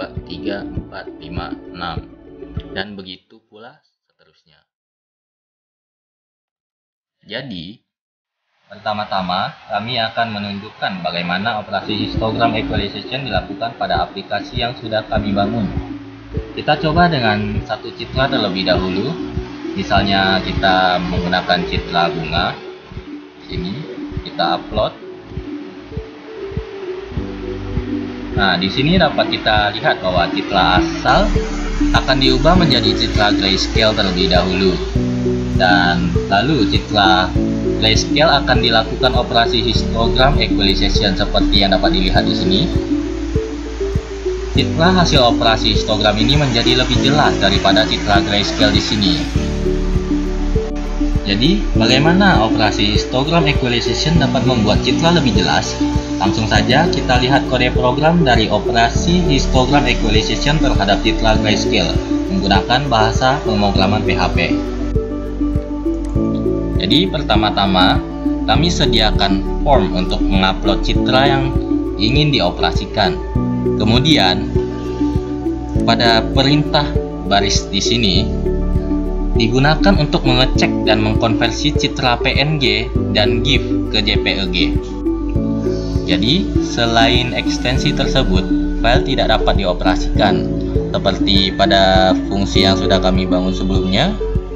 2, 3, 4, 5, 6, dan begitu pula seterusnya. Jadi, pertama-tama kami akan menunjukkan bagaimana operasi histogram equalization dilakukan pada aplikasi yang sudah kami bangun. Kita coba dengan satu citra terlebih dahulu. Misalnya kita menggunakan citra bunga. Sini kita upload. Nah, di sini dapat kita lihat bahwa citra asal akan diubah menjadi citra grayscale terlebih dahulu. Dan lalu citra grayscale akan dilakukan operasi histogram equalization seperti yang dapat dilihat di sini. Citra hasil operasi histogram ini menjadi lebih jelas daripada citra grayscale di sini. Jadi, bagaimana operasi histogram equalization dapat membuat citra lebih jelas? Langsung saja kita lihat kode program dari operasi histogram equalization terhadap citra grayscale menggunakan bahasa pemrograman PHP. Jadi, pertama-tama kami sediakan form untuk mengupload citra yang ingin dioperasikan. Kemudian, pada perintah baris di sini digunakan untuk mengecek dan mengkonversi citra PNG dan GIF ke JPEG. Jadi, selain ekstensi tersebut, file tidak dapat dioperasikan seperti pada fungsi yang sudah kami bangun sebelumnya.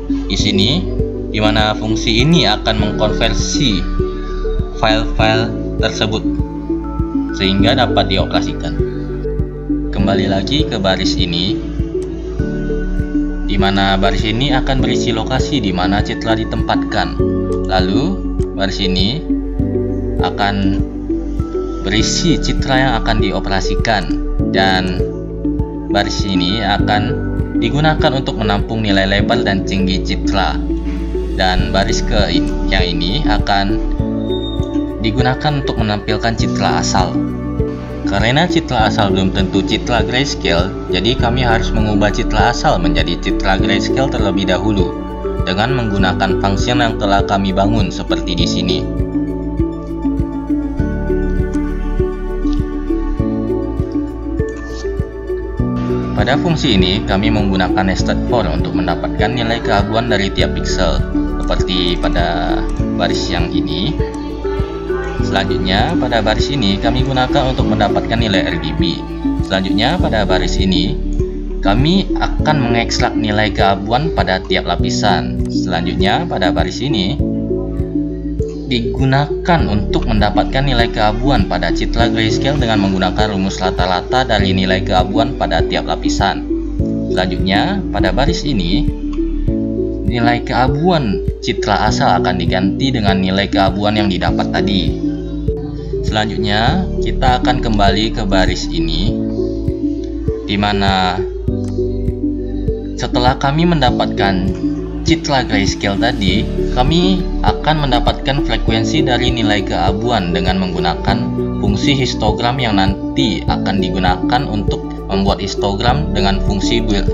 Di sini, di mana fungsi ini akan mengkonversi file-file tersebut sehingga dapat dioperasikan. Kembali lagi ke baris ini, di mana baris ini akan berisi lokasi di mana citra ditempatkan. Lalu, baris ini akan berisi citra yang akan dioperasikan, dan baris ini akan digunakan untuk menampung nilai lebar dan tinggi citra, dan baris yang ini akan digunakan untuk menampilkan citra asal. Karena citra asal belum tentu citra grayscale, jadi kami harus mengubah citra asal menjadi citra grayscale terlebih dahulu dengan menggunakan function yang telah kami bangun seperti di sini. Pada fungsi ini, kami menggunakan nested for untuk mendapatkan nilai keaguan dari tiap pixel, seperti pada baris yang ini. Selanjutnya, pada baris ini kami gunakan untuk mendapatkan nilai RGB. Selanjutnya, pada baris ini kami akan mengekstrak nilai keabuan pada tiap lapisan. Selanjutnya, pada baris ini digunakan untuk mendapatkan nilai keabuan pada citra grayscale dengan menggunakan rumus rata-rata dari nilai keabuan pada tiap lapisan. Selanjutnya, pada baris ini nilai keabuan citra asal akan diganti dengan nilai keabuan yang didapat tadi. Selanjutnya, kita akan kembali ke baris ini, di mana setelah kami mendapatkan citra grayscale tadi, kami akan mendapatkan frekuensi dari nilai keabuan dengan menggunakan fungsi histogram yang nanti akan digunakan untuk membuat histogram dengan fungsi build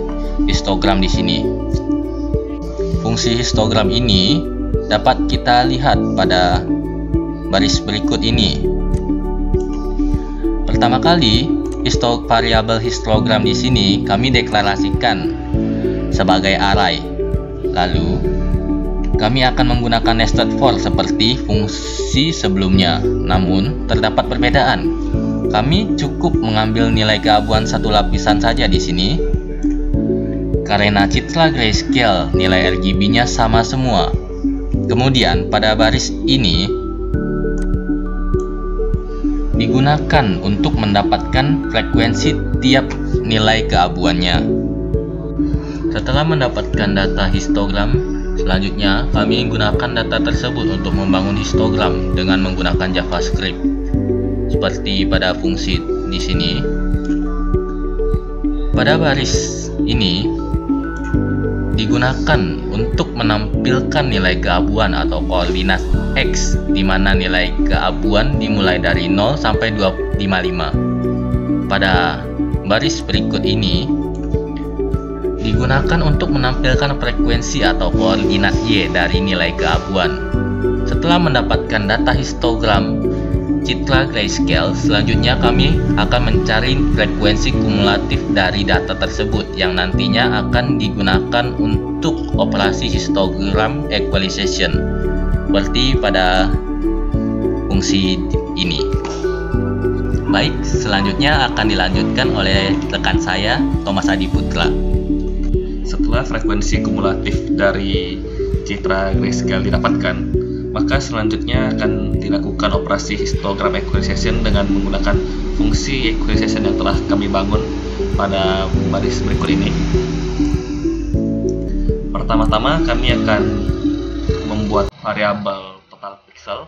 histogram di sini. Fungsi histogram ini dapat kita lihat pada baris berikut ini. Pertama kali, variabel histogram di sini kami deklarasikan sebagai array. Lalu, kami akan menggunakan nested for seperti fungsi sebelumnya. Namun, terdapat perbedaan. Kami cukup mengambil nilai keabuan satu lapisan saja di sini. Karena citra grayscale, nilai RGB-nya sama semua. Kemudian, pada baris ini digunakan untuk mendapatkan frekuensi tiap nilai keabuannya. Setelah mendapatkan data histogram, selanjutnya kami gunakan data tersebut untuk membangun histogram dengan menggunakan JavaScript. Seperti pada fungsi di sini. Pada baris ini digunakan untuk menampilkan nilai keabuan atau koordinat X, di mana nilai keabuan dimulai dari 0 sampai 255. Pada baris berikut ini digunakan untuk menampilkan frekuensi atau koordinat Y dari nilai keabuan. Setelah mendapatkan data histogram, citra grayscale, selanjutnya kami akan mencari frekuensi kumulatif dari data tersebut yang nantinya akan digunakan untuk operasi histogram equalization seperti pada fungsi ini. Baik, selanjutnya akan dilanjutkan oleh rekan saya, Thomas Adi Putra. Setelah frekuensi kumulatif dari citra grayscale didapatkan, maka selanjutnya akan dilakukan operasi histogram equalization dengan menggunakan fungsi equalization yang telah kami bangun pada baris berikut ini. Pertama-tama kami akan membuat variabel total pixel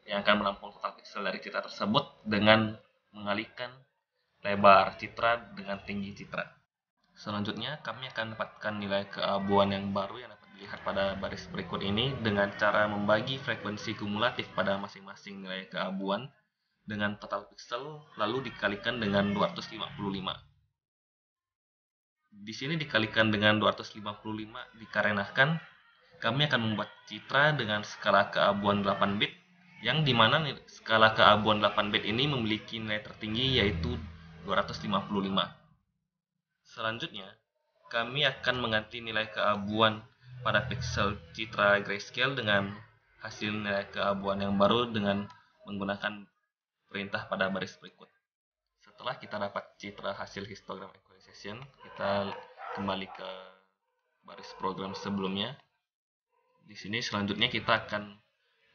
yang akan menampung total pixel dari citra tersebut dengan mengalihkan lebar citra dengan tinggi citra. Selanjutnya, kami akan dapatkan nilai keabuan yang baru yang dapat dilihat pada baris berikut ini dengan cara membagi frekuensi kumulatif pada masing-masing nilai keabuan dengan total pixel lalu dikalikan dengan 255. Di sini dikalikan dengan 255 dikarenakan kami akan membuat citra dengan skala keabuan 8 bit yang dimana skala keabuan 8 bit ini memiliki nilai tertinggi yaitu 255. Selanjutnya, kami akan mengganti nilai keabuan pada pixel citra grayscale dengan hasil nilai keabuan yang baru dengan menggunakan perintah pada baris berikut. Setelah kita dapat citra hasil histogram equalization, kita kembali ke baris program sebelumnya. Di sini selanjutnya kita akan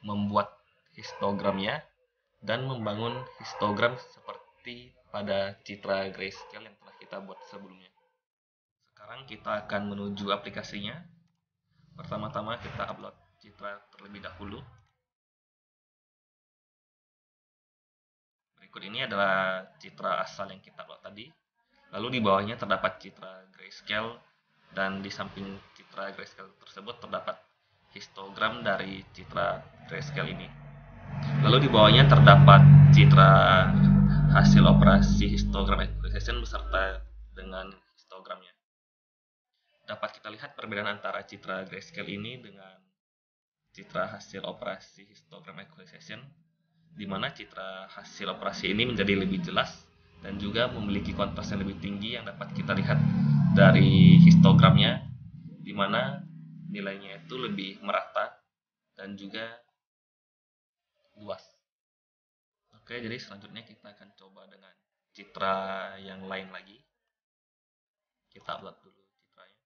membuat histogramnya dan membangun histogram seperti pada citra grayscale yang telah kita buat sebelumnya. Sekarang kita akan menuju aplikasinya. Pertama-tama kita upload citra terlebih dahulu. Berikut ini adalah citra asal yang kita upload tadi. Lalu di bawahnya terdapat citra grayscale dan di samping citra grayscale tersebut terdapat histogram dari citra grayscale ini. Lalu di bawahnya terdapat citra hasil operasi histogram equalization beserta dengan histogramnya. Dapat kita lihat perbedaan antara citra grayscale ini dengan citra hasil operasi histogram equalization, di mana citra hasil operasi ini menjadi lebih jelas dan juga memiliki kontras yang lebih tinggi yang dapat kita lihat dari histogramnya, di mana nilainya itu lebih merata dan juga luas. Oke, jadi selanjutnya kita akan coba dengan citra yang lain lagi. Kita upload dulu citranya.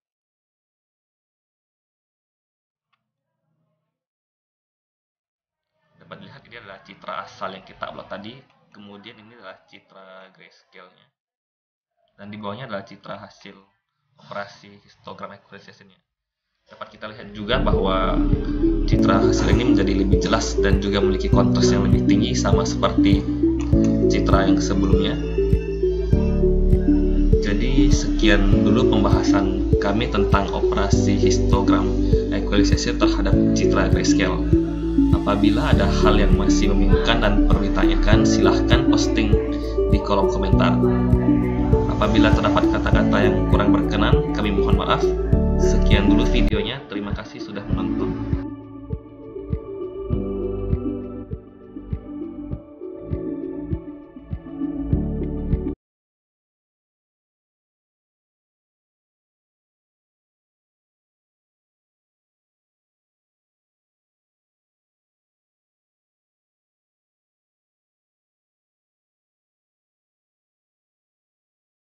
Dapat dilihat ini adalah citra asal yang kita upload tadi. Kemudian ini adalah citra grayscale-nya. Dan di bawahnya adalah citra hasil operasi histogram equalization-nya. Dapat kita lihat juga bahwa citra hasil ini menjadi lebih jelas dan juga memiliki kontras yang lebih tinggi sama seperti citra yang sebelumnya. Jadi sekian dulu pembahasan kami tentang operasi histogram equalization terhadap citra grayscale. Apabila ada hal yang masih membingungkan dan perlu ditanyakan, silahkan posting di kolom komentar. Apabila terdapat kata-kata yang kurang berkenan, kami mohon maaf. Sekian dulu videonya, terima kasih sudah menonton.